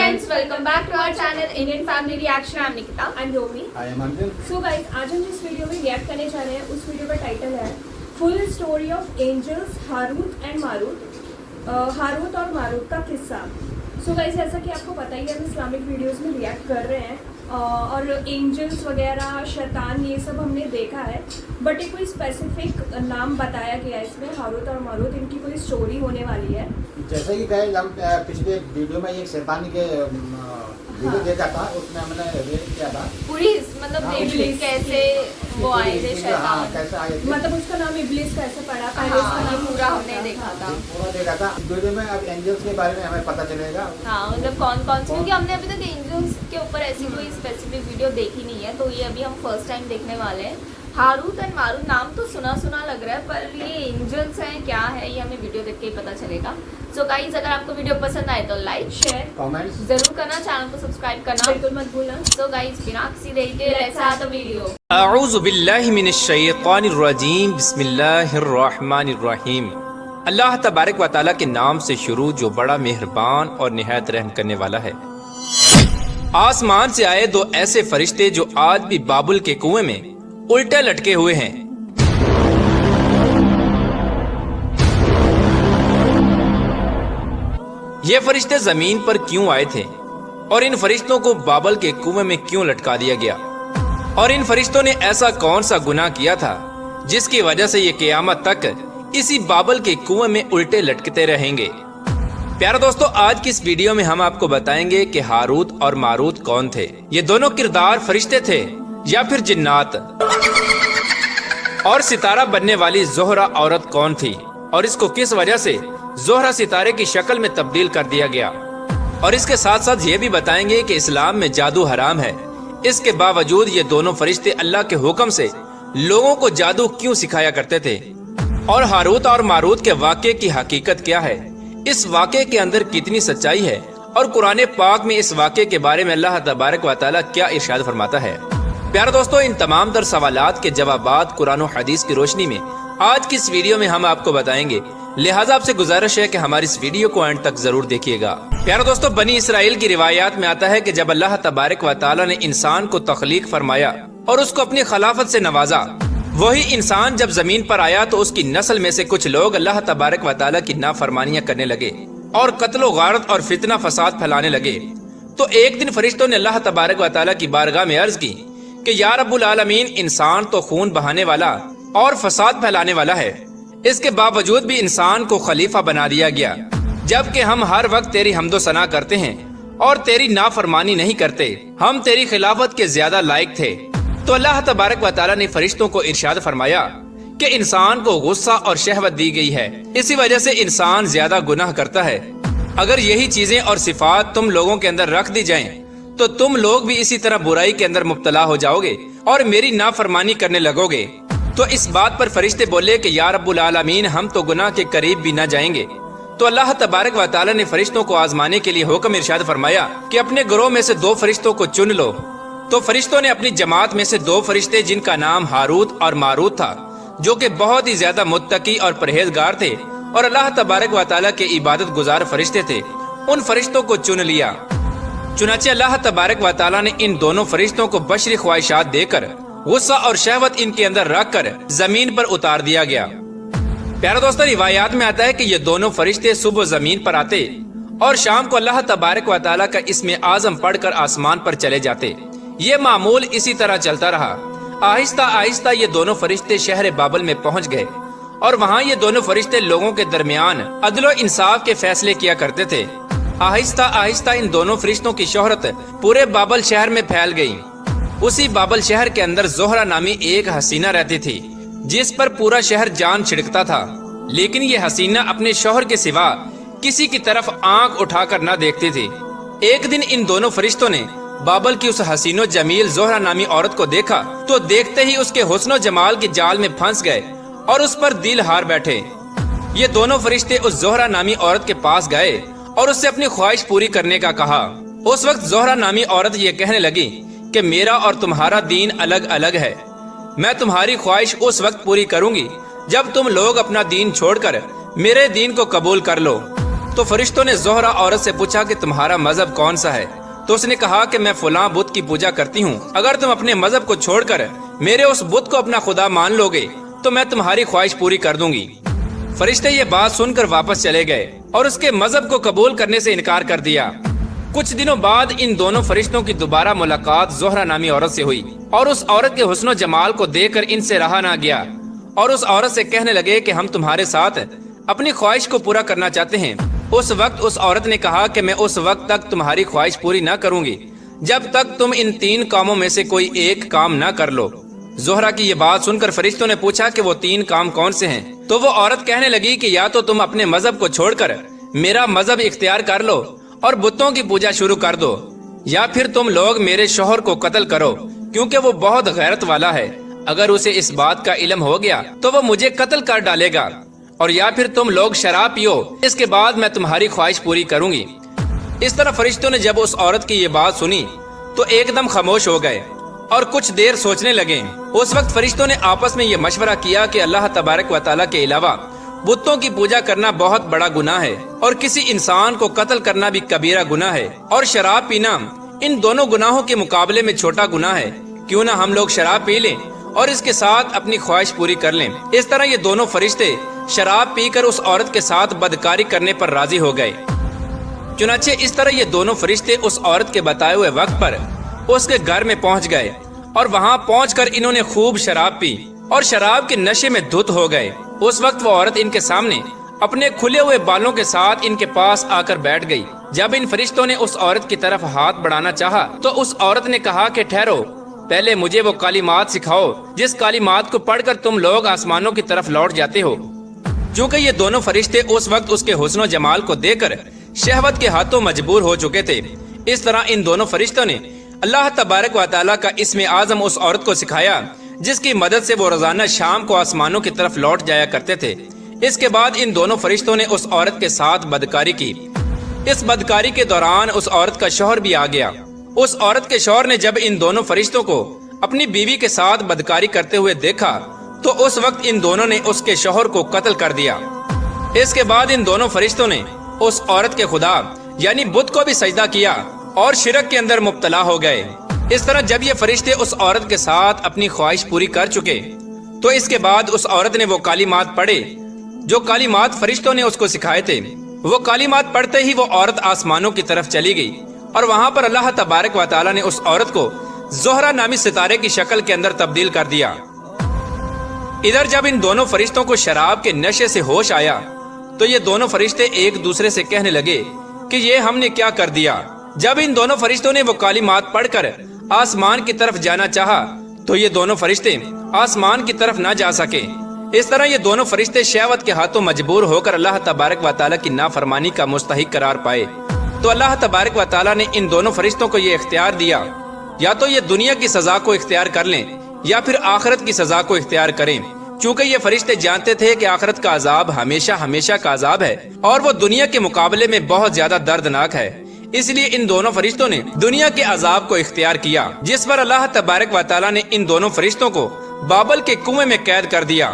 friends, welcome back to our channel Indian Family Reaction. I am Nikita. I'm Romi. I am Anjal. So guys, आज हम जिस video में react करने जा रहे हैं उस वीडियो का टाइटल है full story of angels Harut and Marut, Harut और मारूत का किस्सा। सो गाइस, जैसा कि आपको पता ही है हम इस्लामिक वीडियोस में रिएक्ट कर रहे हैं और एंजल्स वगैरह शैतान ये सब हमने देखा है, बट एक कोई स्पेसिफिक नाम बताया गया है इसमें हारूत और मारूत, इनकी कोई स्टोरी होने वाली है। जैसे कि कहे हम पिछले वीडियो में एक शैतान के वीडियो देखा था, उसमें हमने रिएक्ट किया था पूरी मतलब इब्लिस कैसे वो आए थे शैतान, कैसे आए थे, मतलब उसका नाम इब्लिस कैसे पड़ा, पहले हाँ, उसका नाम पूरा हमने देखा था। पूरा देखा था। वीडियो में अब एंजल्स के बारे में हमें पता चलेगा। हाँ, मतलब कौन कौन से, क्योंकि हमने अभी तक एंजल्स के ऊपर ऐसी कोई स्पेसिफिक वीडियो देखी नहीं है, तो ये अभी हम फर्स्ट टाइम देखने वाले हैं। हारूत एंड मारूत नाम तो सुना सुना लग रहा है, पर ये एंजल्स हैं क्या है ये हमें वीडियो देख के ही पता चलेगा। सो गाइस, अगर आपको वीडियो पसंद आए तो लाइक शेयर कमेंट्स जरूर करना, चैनल को सब्सक्राइब करना बिल्कुल मत भूलना। सो गाइस, बिना किसी देरी के लेट्स स्टार्ट द वीडियो। अऊज़ु बिल्लाहि मिनश शैतानिर रजीम, बिस्मिल्लाहिर रहमानिर रहीम। अल्लाह तबारक व तआला के नाम से शुरू जो बड़ा मेहरबान और निहायत रहम करने वाला है। आसमान से आए दो ऐसे फरिश्ते जो आज भी बाबुल के कुएं में उल्टे लटके हुए हैं। ये फरिश्ते जमीन पर क्यों आए थे और इन फरिश्तों को बाबल के कुएं में क्यों लटका दिया गया, और इन फरिश्तों ने ऐसा कौन सा गुनाह किया था जिसकी वजह से ये क़यामत तक इसी बाबल के कुएं में उल्टे लटकते रहेंगे। प्यारे दोस्तों, आज की इस वीडियो में हम आपको बताएंगे कि हारूत और मारूत कौन थे। ये दोनों किरदार फरिश्ते थे या फिर जिन्नात, और सितारा बनने वाली जोहरा औरत कौन थी और इसको किस वजह से जोहरा सितारे की शक्ल में तब्दील कर दिया गया। और इसके साथ साथ ये भी बताएंगे कि इस्लाम में जादू हराम है, इसके बावजूद ये दोनों फरिश्ते अल्लाह के हुक्म से लोगों को जादू क्यों सिखाया करते थे, और हारूत और मारूत के वाक़े की हकीकत क्या है, इस वाक़े के अंदर कितनी सच्चाई है, और कुरान पाक में इस वाक़े के बारे में अल्लाह तबारक व तआला क्या इरशाद फरमाता है। प्यारे दोस्तों, इन तमाम तर सवालात के जवाबात कुरान और हदीस की रोशनी में आज की इस वीडियो में हम आपको बताएंगे, लिहाजा आपसे गुजारिश है कि हमारी इस वीडियो को एंड तक जरूर देखिएगा। प्यारे दोस्तों, बनी इसराइल की रिवायात में आता है कि जब अल्लाह तबारक व तआला ने इंसान को तख्लीक फरमाया और उसको अपनी खिलाफत से नवाजा, वही इंसान जब जमीन पर आया तो उसकी नस्ल में से कुछ लोग अल्लाह तबारक व तआला की नाफरमानियां करने लगे और कत्लो गारत और फितना फसाद फैलाने लगे। तो एक दिन फरिश्तों ने अल्लाह तबारक व तआला की बारगाह में अर्ज की कि या रब्बुल आलमीन, इंसान तो खून बहाने वाला और फसाद फैलाने वाला है, इसके बावजूद भी इंसान को खलीफा बना दिया गया, जबकि हम हर वक्त तेरी हम्दो सना करते हैं और तेरी नाफरमानी नहीं करते, हम तेरी खिलाफत के ज्यादा लायक थे। तो अल्लाह तबारक व तआला ने फरिश्तों को इरशाद फरमाया कि इंसान को गुस्सा और शहवत दी गई है, इसी वजह से इंसान ज्यादा गुनाह करता है। अगर यही चीजें और सिफात तुम लोगों के अंदर रख दी जाएं, तो तुम लोग भी इसी तरह बुराई के अंदर मुब्तला हो जाओगे और मेरी नाफरमानी करने लगोगे। तो इस बात पर फरिश्ते बोले कि या रब्बुल आलमीन, हम तो गुनाह के करीब भी न जाएंगे। तो अल्लाह तबारक व तआला ने फरिश्तों को आजमाने के लिए हुक्म इरशाद फरमाया कि अपने ग्रोह में से 2 फरिश्तों को चुन लो। तो फरिश्तों ने अपनी जमात में से 2 फरिश्ते, जिनका नाम हारूत और मारूत था, जो कि बहुत ही ज्यादा मुत्तकी और परहेजगार थे और अल्लाह तबारक व तआला के इबादत गुजार फरिश्ते थे, उन फरिश्तों को चुन लिया। चुनाचे अल्लाह तबारक व तआला ने इन दोनों फरिश्तों को बशरी ख्वाहिशात देकर गुस्सा और शहवत इनके अंदर रखकर जमीन पर उतार दिया गया। प्यारे दोस्तों, रिवायात में आता है कि ये दोनों फरिश्ते सुबह जमीन पर आते और शाम को अल्लाह तबारक व तआला का इस्मे आजम पढ़कर आसमान पर चले जाते। ये मामूल इसी तरह चलता रहा। आहिस्ता आहिस्ता ये दोनों फरिश्ते शहर बाबल में पहुंच गए और वहाँ ये दोनों फरिश्ते लोगों के दरमियान अदलो इंसाफ के फैसले किया करते थे। आहिस्ता आहिस्ता इन दोनों फरिश्तों की शोहरत पूरे बाबल शहर में फैल गई। उसी बाबल शहर के अंदर जोहरा नामी एक हसीना रहती थी, जिस पर पूरा शहर जान छिड़कता था, लेकिन ये हसीना अपने शौहर के सिवा किसी की तरफ आंख उठाकर न देखती थी। एक दिन इन दोनों फरिश्तों ने बाबल की उस हसीनो जमील जोहरा नामी औरत को देखा, तो देखते ही उसके हुस्नो जमाल के जाल में फंस गए और उस पर दिल हार बैठे। ये दोनों फरिश्ते उस जोहरा नामी औरत के पास गए और उससे अपनी ख्वाहिश पूरी करने का कहा। उस वक्त जोहरा नामी औरत ये कहने लगी कि मेरा और तुम्हारा दीन अलग अलग है। मैं तुम्हारी ख्वाहिश उस वक्त पूरी करूंगी जब तुम लोग अपना दीन छोड़कर मेरे दीन को कबूल कर लो। तो फरिश्तों ने जोहरा औरत से पूछा कि तुम्हारा मजहब कौन सा है। तो उसने कहा कि मैं फलां बुत की पूजा करती हूँ। अगर तुम अपने मजहब को छोड़कर मेरे उस बुत को अपना खुदा मान लोगे तो मैं तुम्हारी ख्वाहिश पूरी कर दूंगी। फरिश्ते ये बात सुनकर वापस चले गए और उसके मजहब को कबूल करने से इनकार कर दिया। कुछ दिनों बाद इन दोनों फरिश्तों की दोबारा मुलाकात जोहरा नामी औरत से हुई और उस औरत के हुस्न जमाल को देखकर इनसे रहा ना गया और उस औरत से कहने लगे कि हम तुम्हारे साथ अपनी ख्वाहिश को पूरा करना चाहते हैं। उस वक्त उस औरत ने कहा कि मैं उस वक्त तक तुम्हारी ख्वाहिश पूरी न करूंगी जब तक तुम इन 3 कामों में से कोई एक काम न कर लो। जोहरा की ये बात सुनकर फरिश्तों ने पूछा कि वो 3 काम कौन से हैं। तो वो औरत कहने लगी कि या तो तुम अपने मजहब को छोड़कर मेरा मजहब इख्तियार कर लो और बुतों की पूजा शुरू कर दो, या फिर तुम लोग मेरे शौहर को कत्ल करो क्योंकि वो बहुत गैरत वाला है। अगर उसे इस बात का इल्म हो गया तो वो मुझे कत्ल कर डालेगा, और या फिर तुम लोग शराब पियो, इसके बाद मैं तुम्हारी ख्वाहिश पूरी करूंगी। इस तरह फरिश्तों ने जब उस औरत की ये बात सुनी तो एकदम खामोश हो गए और कुछ देर सोचने लगे। उस वक्त फरिश्तों ने आपस में ये मशवरा किया कि अल्लाह तबारक व तआला के अलावा बुतों की पूजा करना बहुत बड़ा गुनाह है और किसी इंसान को कत्ल करना भी कबीरा गुनाह है, और शराब पीना इन दोनों गुनाहों के मुकाबले में छोटा गुनाह है। क्यों ना हम लोग शराब पी लें और इसके साथ अपनी ख्वाहिश पूरी कर लें। इस तरह ये दोनों फरिश्ते शराब पीकर उस औरत के साथ बदकारी करने पर राजी हो गए। चुनाचे इस तरह ये दोनों फरिश्ते उस औरत के बताए हुए वक्त पर उसके घर में पहुंच गए और वहां पहुंचकर इन्होंने खूब शराब पी और शराब के नशे में धुत हो गए। उस वक्त वो औरत इनके सामने अपने खुले हुए बालों के साथ इनके पास आकर बैठ गई। जब इन फरिश्तों ने उस औरत की तरफ हाथ बढ़ाना चाहा तो उस औरत ने कहा कि ठहरो, पहले मुझे वो कालिमात सिखाओ जिस कालिमात को पढ़कर तुम लोग आसमानों की तरफ लौट जाते हो। चूँकि ये दोनों फरिश्ते उस वक्त उसके हुस्न जमाल को देखकर शहवत के हाथों मजबूर हो चुके थे। इस तरह इन दोनों फरिश्तों ने अल्लाह तबारक व तआला का इस्म आज़म उस औरत को सिखाया जिसकी मदद से वो रोजाना शाम को आसमानों की तरफ लौट जाया करते थे। इसके बाद इन दोनों फरिश्तों ने उस औरत के साथ बदकारी की। इस बदकारी के दौरान उस औरत का शौहर भी आ गया। उस औरत के शौहर ने जब इन दोनों फरिश्तों को अपनी बीवी के साथ बदकारी करते हुए देखा तो उस वक्त इन दोनों ने उसके शौहर को कत्ल कर दिया। इसके बाद इन दोनों फरिश्तों ने उस औरत के खुदा यानी बुत को भी सजदा किया और शिरक के अंदर मुब्तला हो गए। इस तरह जब ये फरिश्ते उस औरत के साथ अपनी ख्वाहिश पूरी कर चुके तो इसके बाद उस औरत ने वो कालिमात पढ़े जो कालिमात फरिश्तों ने उसको सिखाए थे। वो कालिमात पढ़ते ही वो औरत आसमानों की तरफ चली गई और वहां पर अल्लाह तबारक व तआला ने उस औरत को जोहरा नामी सितारे की शक्ल के अंदर तब्दील कर दिया। इधर जब इन दोनों फरिश्तों को शराब के नशे से होश आया तो ये दोनों फरिश्ते एक दूसरे से कहने लगे कि ये हमने क्या कर दिया। जब इन दोनों फरिश्तों ने वो कालिमात पढ़कर आसमान की तरफ जाना चाहा तो ये दोनों फरिश्ते आसमान की तरफ ना जा सके। इस तरह ये दोनों फरिश्ते शहवत के हाथों मजबूर होकर अल्लाह तबारक व तआला की नाफरमानी का मुस्तहिक करार पाए। तो अल्लाह तबारक व तआला ने इन दोनों फरिश्तों को ये इख्तियार दिया, या तो ये दुनिया की सजा को इख्तियार कर लें या फिर आखिरत की सजा को इख्तियार करें। चूँकि ये फरिश्ते जानते थे कि आखिरत का अजाब हमेशा हमेशा का अजाब है और वो दुनिया के मुकाबले में बहुत ज्यादा दर्दनाक है, इसलिए इन दोनों फरिश्तों ने दुनिया के अजाब को इख्तियार किया, जिस पर अल्लाह तबारक व तआला ने इन दोनों फरिश्तों को बाबल के कुएं में कैद कर दिया।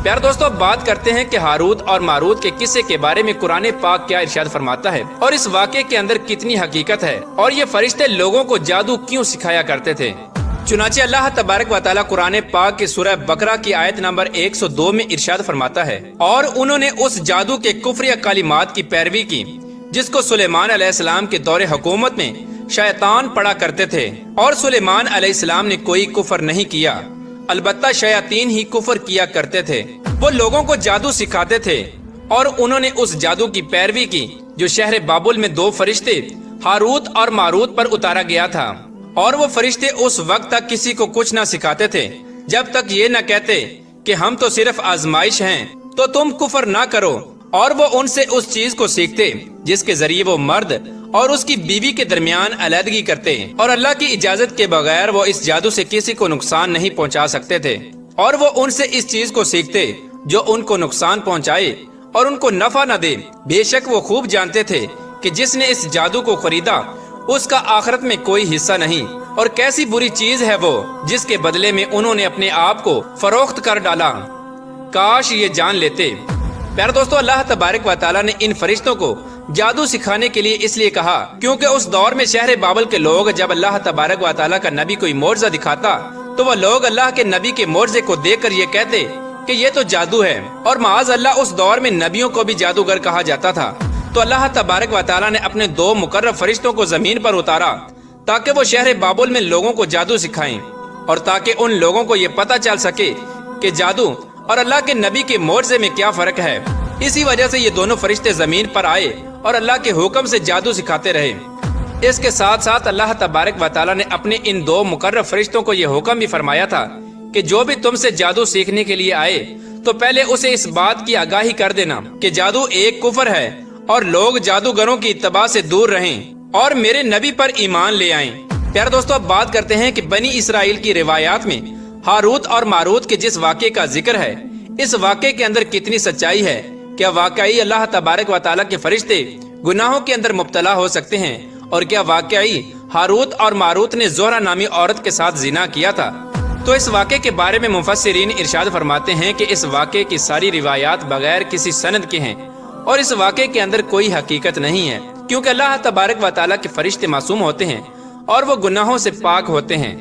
प्यार दोस्तों, बात करते हैं कि हारूत और मारूत के किस्से के बारे में कुरान पाक क्या इरशाद फरमाता है और इस वाक़े के अंदर कितनी हकीकत है और ये फरिश्ते लोगों को जादू क्यों सिखाया करते थे। चुनाचे अल्लाह तबारक व तआला कुरान पाक की सूरह बकरा की आयत नंबर 102 में इरशाद फरमाता है, और उन्होंने उस जादू के कुफ्र या कालिमात की पैरवी की जिसको सुलेमान अलैहिस्सलाम के दौरे हुकूमत में शैतान पढ़ा करते थे, और सुलेमान अलैहिस्सलाम ने कोई कुफ्र नहीं किया, अलबत्ता शयातीन ही कुफ्र किया करते थे। वो लोगों को जादू सिखाते थे और उन्होंने उस जादू की पैरवी की जो शहर बाबुल में 2 फरिश्ते हारूत और मारूत पर उतारा गया था, और वो फरिश्ते उस वक्त तक किसी को कुछ न सिखाते थे जब तक ये न कहते कि हम तो सिर्फ आजमाइश हैं, तो तुम कुफ्र ना करो। और वो उनसे उस चीज को सीखते जिसके जरिए वो मर्द और उसकी बीवी के दरमियान अलहदगी करते, और अल्लाह की इजाजत के बगैर वो इस जादू से किसी को नुकसान नहीं पहुंचा सकते थे। और वो उनसे इस चीज को सीखते जो उनको नुकसान पहुंचाए और उनको नफा न दे। बेशक वो खूब जानते थे कि जिसने इस जादू को खरीदा उसका आखिरत में कोई हिस्सा नहीं, और कैसी बुरी चीज है वो जिसके बदले में उन्होंने अपने आप को फरोख्त कर डाला। काश ये जान लेते प्यारे दोस्तों, अल्लाह तबारक व तआला ने इन फरिश्तों को जादू सिखाने के लिए इसलिए कहा क्योंकि उस दौर में शहर बाबल के लोग जब अल्लाह तबारक व तआला का नबी कोई मोर्जा दिखाता तो वह लोग अल्लाह के नबी के मोर्जे को देखकर ये कहते कि ये तो जादू है। और माज अल्लाह उस दौर में नबियों को भी जादूगर कहा जाता था। तो अल्लाह तबारक व तआला ने अपने 2 मुकर्रब फरिश्तों को जमीन पर उतारा ताकि वो शहर बाबुल में लोगों को जादू सिखाएं और ताकि उन लोगों को ये पता चल सके कि जादू और अल्लाह के नबी के मोर्जे में क्या फर्क है। इसी वजह से ये दोनों फरिश्ते जमीन पर आए और अल्लाह के हुक्म से जादू सिखाते रहे। इसके साथ साथ अल्लाह तबारक व तआला ने अपने इन 2 मुकर्रब फरिश्तों को ये हुक्म भी फरमाया था कि जो भी तुमसे जादू सीखने के लिए आए तो पहले उसे इस बात की आगाही कर देना कि जादू एक कुफर है और लोग जादूगरों की इत्तबा से दूर रहें और मेरे नबी पर ईमान ले आएं। प्यारे दोस्तों, अब बात करते हैं कि बनी इसराइल की रिवायात में हारूत और मारूत के जिस वाक़े का जिक्र है, इस वाक़े के अंदर कितनी सच्चाई है। क्या वाकई अल्लाह तबारक व तआला के फरिश्ते गुनाहों के अंदर मुब्तला हो सकते हैं और क्या वाकई हारूत और मारूत ने ज़ोहरा नामी औरत के साथ जिना किया था। तो इस वाक़े के बारे में मुफस्सिरीन इरशाद फरमाते हैं कि इस वाक़े की सारी रिवायात बगैर किसी सनद के हैं और इस वाक़े के अंदर कोई हकीकत नहीं है क्योंकि अल्लाह तबारक व तआला के फरिश्ते मासूम होते हैं और वो गुनाहों से पाक होते हैं।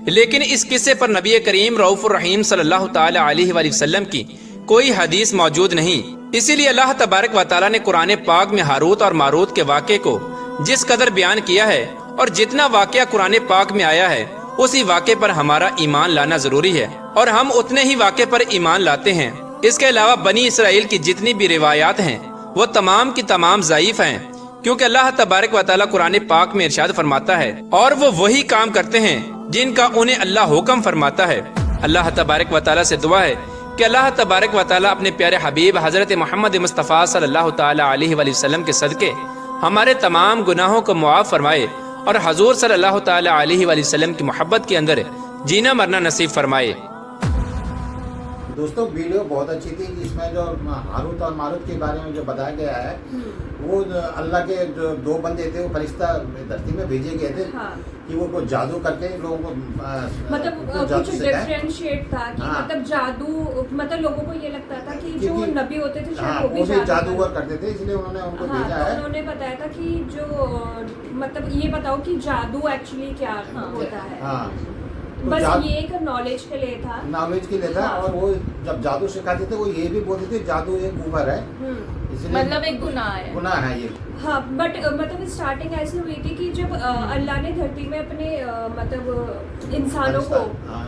लेकिन इस किस्से पर नबी करीम रऊफुर रहीम सल्लल्लाहु ताला अलैहि वसल्लम की कोई हदीस मौजूद नहीं। इसीलिए अल्लाह तबारक व तआला ने कुरान पाक में हारूत और मारूत के वाक़े को जिस कदर बयान किया है और जितना वाक़या कुरान पाक में आया है उसी वाक़े पर हमारा ईमान लाना जरूरी है और हम उतने ही वाक़े पर ईमान लाते हैं। इसके अलावा बनी इसराइल की जितनी भी रिवायात हैं वो तमाम की तमाम ज़ईफ हैं क्योंकि अल्लाह तबारक व तआला कुरान पाक में इरशाद फरमाता है और वो वही काम करते हैं जिनका उन्हें अल्लाह हुक्म फरमाता है। अल्लाह तबारक व तआला से दुआ है कि अल्लाह तबारक व तआला अपने प्यारे हबीब हज़रत मोहम्मद मुस्तफ़ा सल्लल्लाहु ताला अलैहि वसल्लम के सदके हमारे तमाम गुनाहों को मुआफ़ फरमाए और हजूर सल्लल्लाहु ताला अलैहि वसल्लम की मोहब्बत के अंदर जीना मरना नसीब फरमाए। दोस्तों, वीडियो बहुत अच्छी थी। इसमें जो हारूत और मारूत के बारे में जो बताया गया है वो अल्लाह के जो 2 बंदे थे वो फरिश्ता धरती में भेजे गए थे। हाँ। कि वो जादू करके लोगों को मतलब कुछ डिफरेंशिएट था कि हाँ। मतलब जादू मतलब लोगों को ये लगता था कि जो नबी होते थे हाँ, वो भी जादूगर करते थे, इसलिए उन्होंने उनको हाँ, भेजा है। उन्होंने बताया था कि जो मतलब ये बताओ कि जादू एक्चुअली क्या होता है। हाँ, तो बस ये एक नॉलेज के लिए था, हाँ। और वो जब जादू सिखाते थे वो ये भी बोलते थे जादू एक कुफर है, मतलब एक गुनाह है ये। हाँ, बट मतलब स्टार्टिंग ऐसी हुई थी कि जब अल्लाह ने धरती में अपने मतलब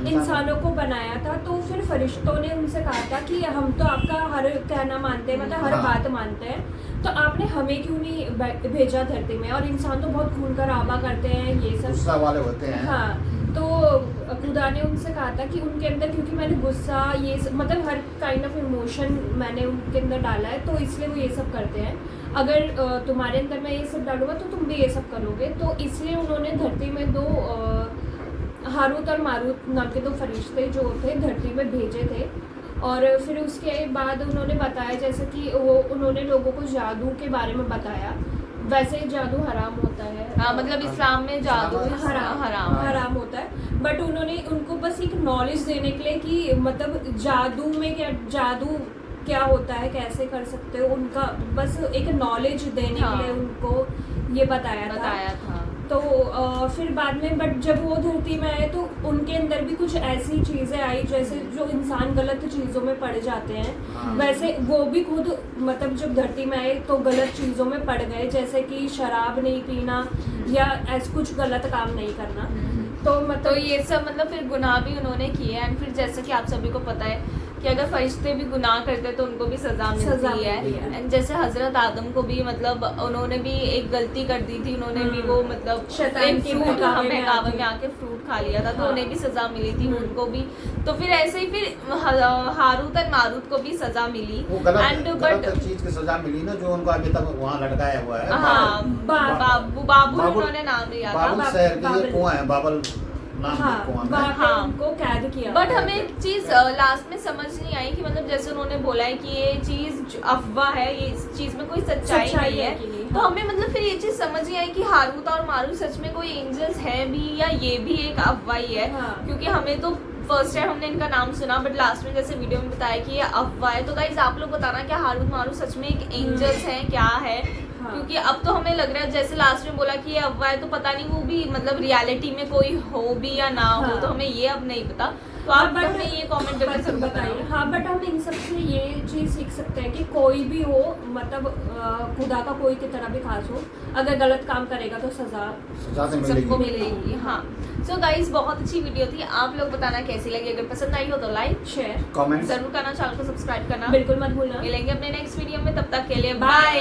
इंसानों को बनाया था तो फिर फरिश्तों ने उनसे कहा था कि हम तो आपका हर कहना मानते हैं, मतलब हर बात मानते हैं, तो आपने हमें क्यों नहीं भेजा धरती में। और इंसान तो बहुत खून खराबा करते हैं, ये सब गुस्सा वाले होते हैं। हाँ, तो खुदा ने उनसे कहा था कि उनके अंदर क्योंकि मैंने गुस्सा ये मतलब हर काइंड ऑफ इमोशन मैंने उनके अंदर डाला है तो इसलिए वो ये सब करते हैं। अगर तुम्हारे अंदर मैं ये सब डालूंगा तो तुम भी ये सब करोगे। तो इसलिए उन्होंने धरती में 2 हारूत और मारूत नाम के 2 फरिश्ते जो थे धरती में भेजे थे। और फिर उसके बाद उन्होंने बताया जैसे कि उन्होंने लोगों को जादू के बारे में बताया। वैसे जादू हराम होता है, हाँ, मतलब इस्लाम में जादू हराम होता है, बट उन्होंने उनको बस एक नॉलेज देने के लिए कि मतलब जादू में क्या होता है, कैसे कर सकते हो, उनका बस एक नॉलेज देने के लिए उनको ये बताया था। तो फिर बाद में बट जब वो धरती में आए तो उनके अंदर भी कुछ ऐसी चीज़ें आई जैसे जो इंसान गलत चीज़ों में पड़ जाते हैं, वैसे वो भी खुद मतलब जब धरती में आए तो गलत चीज़ों में पड़ गए, जैसे कि शराब नहीं पीना या ऐसा कुछ गलत काम नहीं करना। तो मतलब ये सब मतलब फिर गुनाह भी उन्होंने किए। एंड फिर जैसे कि आप सभी को पता है कि अगर फरिश्ते भी गुनाह करते तो उनको भी सजा मिलती है। एंड जैसे हजरत आदम को भी मतलब उन्होंने भी एक गलती कर दी थी, उन्होंने भी वो मतलब एक फ्रूट बहकावे में आके फ्रूट खा लिया था, तो उन्हें भी सजा मिली थी उनको भी। तो फिर ऐसे ही फिर हारूत और मारूत को भी सजा मिली। एंड बट चीज की सजा मिली ना जो उनको अभी तक वहाँ लटकाया हुआ है। हाँ, बाबुल उन्होंने नाम लिया था, बाबुल शहर के ये कुआं है, बाबुल उनको कैद किया। बट हमें एक चीज लास्ट में समझ नहीं आई कि मतलब जैसे उन्होंने बोला है कि ये चीज अफवाह है, ये इस चीज में कोई सच्चाई नहीं है, तो हमें मतलब फिर ये चीज समझ नहीं आई कि हारूत और मारूत सच में कोई एंजल्स है भी या ये भी एक अफवाह ही है। क्योंकि हमें तो फर्स्ट टाइम हमने इनका नाम सुना, बट लास्ट में जैसे वीडियो में बताया कि ये अफवाह है। तो गाइज आप लोग बताना क्या हारूत मारूत सच में एक एंजल्स हैं, क्या है? क्योंकि अब तो हमें लग रहा है जैसे लास्ट में बोला कि ये अफवाह है, तो पता नहीं वो भी मतलब रियलिटी में कोई हो भी या ना हो, तो हमें ये अब नहीं पता। तो आप हमें ये कमेंट करके जरूर बताइए। हाँ, बट हम इन सब से ये चीज़ सीख सकते हैं कि कोई भी हो, मतलब खुदा का कोई की तरह भी खास हो, अगर गलत काम करेगा तो सजा तो सबको मिलेगी। हाँ, सो गाइस बहुत अच्छी वीडियो थी। आप लोग बताना कैसी लगी, अगर पसंद आई हो तो लाइक शेयर कमेंट जरूर करना, चैनल को सब्सक्राइब करना बिल्कुल मत भूलना। मिलेंगे अपने नेक्स्ट वीडियो में, तब तक के लिए बाय।